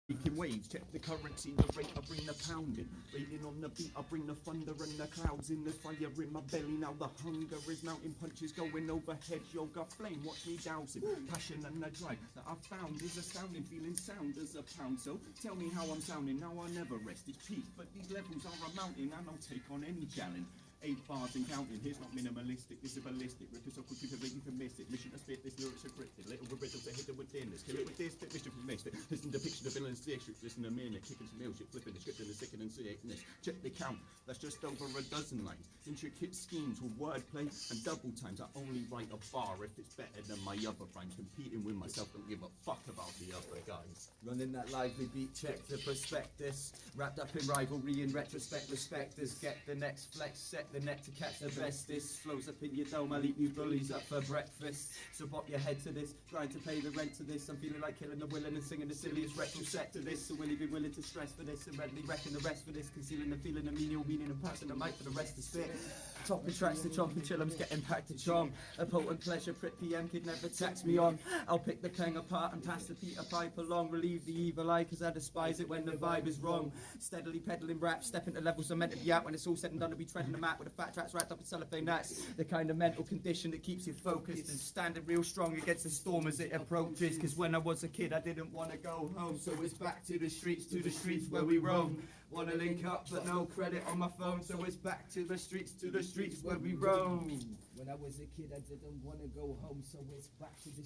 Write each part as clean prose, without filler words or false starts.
Making waves, check the currency, the rate, I bring the pounding. Raining on the beat, I bring the thunder and the clouds in the fire in my belly. Now the hunger is mounting, punches going overhead. Yoga flame, watch me dousing. Passion and the drive that I found is astounding. Feeling sound as a pound. So tell me how I'm sounding. Now I never rest. It's peak, but these levels are a mountain, and I'll take on any challenge. 8 bars and counting, here's not minimalistic, this is ballistic. Rip it so quickly that you can miss it. Mission to spit, this lyrics are cryptic. Little with riddles, I hit it with thinness. Kill it with this, bit mission from misfit. Listen to picture the villain's district, listen a minute. Kicking some ill shit, flipping the script and the sicken and sickness. Check the count, that's just over a dozen lines. Intricate schemes with wordplay and double times. I only write a bar if it's better than my other rhymes. Competing with myself, don't give a fuck about the other guys. Running that lively beat, check the prospectus. Wrapped up in rivalry, in retrospect, respecters. Get the next flex, set the net to catch the bestest. Flows up in your dome, I'll eat you bullies up for breakfast. So bop your head to this, trying to pay the rent to this. I'm feeling like killing the willing and singing the silliest retrospect to this. So will he be willing to stress for this and readily wrecking the rest for this? Concealing the feeling of menial meaning and passing the mic for the rest to spit. Topping tracks to chomp and chill, I'm getting back to chom. A potent pleasure, Prit PM could never tax me on. I'll pick the pen apart and pass the Peter pipe along. Relieve the evil eye, cause I despise it when the vibe is wrong. Steadily peddling rap, stepping to levels I'm meant to be at. When it's all said and done, I'll be treading the mat with the fat tracks wrapped up in cellophane. That's the kind of mental condition that keeps you focused and standing real strong against the storm as it approaches. Cause when I was a kid, I didn't want to go home. So it's back to the streets where we roam. Wanna link up, but no credit on my phone. So it's back to the streets where we roam. When I was a kid, I didn't want to go home, so it's back to the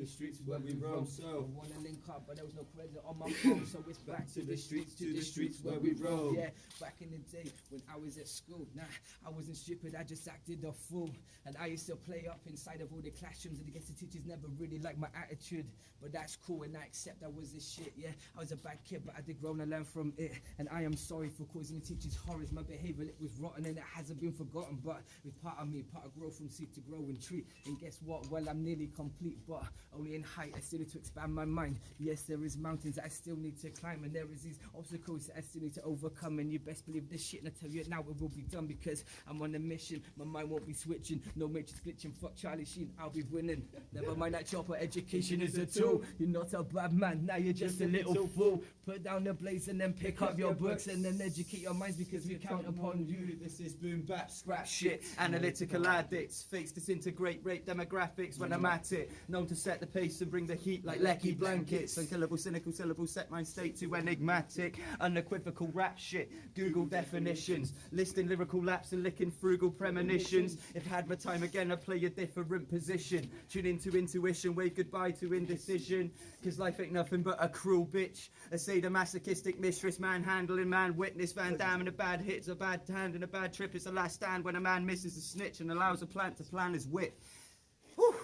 streets where we roam. So I wanna link up, but there was no credit on my phone, so it's back to the streets where we roam. Yeah, back in the day when I was at school, nah, I wasn't stupid, I just acted a fool, and I used to play up inside of all the classrooms, and I guess the teachers never really liked my attitude, but that's cool, and I accept I was this shit. Yeah, I was a bad kid, but I did grow and I learned from it, and I am sorry for causing the teachers horrors. My behavior, it was rotten and it hasn't been forgotten, but it's part of me, part of growth from seed to growing tree. And guess what? Well, I'm nearly complete, but only in height. I still need to expand my mind. Yes, there is mountains that I still need to climb, and there is these obstacles that I still need to overcome. And you best believe this shit, and I tell you it now, it will be done, because I'm on a mission. My mind won't be switching, no matrix glitching. Fuck Charlie Sheen, I'll be winning. Never mind that chopper, education is a tool. You're not a bad man, now you're just a little fool. Put down the blaze and then pick up your books, and then educate your minds, because we count upon you. This is boom bap, scrap shit, analytical addicts, fakes disintegrate, rape demographics when I'm at it. Known to set the pace and bring the heat like lecky blankets. Unkillable, cynical syllables set my state to enigmatic, unequivocal rap shit. Google definitions, listing lyrical laps and licking frugal premonitions. If had my time again, I'd play a different position. Tune into intuition, wave goodbye to indecision. Cause life ain't nothing but a cruel bitch, a sadomasochistic mistress, manhandling man, witness Van Damme, and a bad hit's a bad hand and a bad trip. It's the last stand when a man misses a snitch and allows a plant to plan his wit. Whew.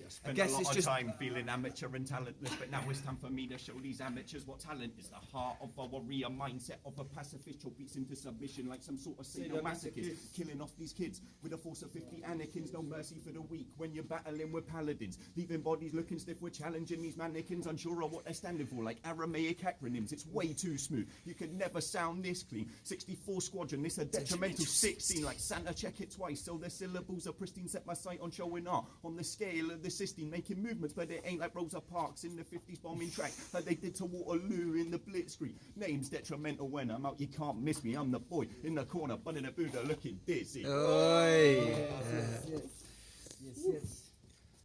I spent a lot of time feeling amateur and talentless, but now it's time for me to show these amateurs what talent is. The heart of a warrior, mindset of a pacifist, who beats into submission like some sort of sadomasochist. Killing off these kids with a force of 50 Anakins, no mercy for the weak when you're battling with paladins. Leaving bodies looking stiff, we're challenging these mannequins, unsure of what they're standing for, like Aramaic acronyms. It's way too smooth, you could never sound this clean. 64 Squadron, this a detrimental 16, like Santa, check it twice, so the syllables are pristine. Set my sight on showing art on the scale of the system, making movements, but it ain't like Rosa Parks in the 50s bombing track like they did to Waterloo in the Blitzkrieg. Names detrimental when I'm out, you can't miss me. I'm the boy in the corner, bunning a Buddha looking dizzy. Oi. Yes.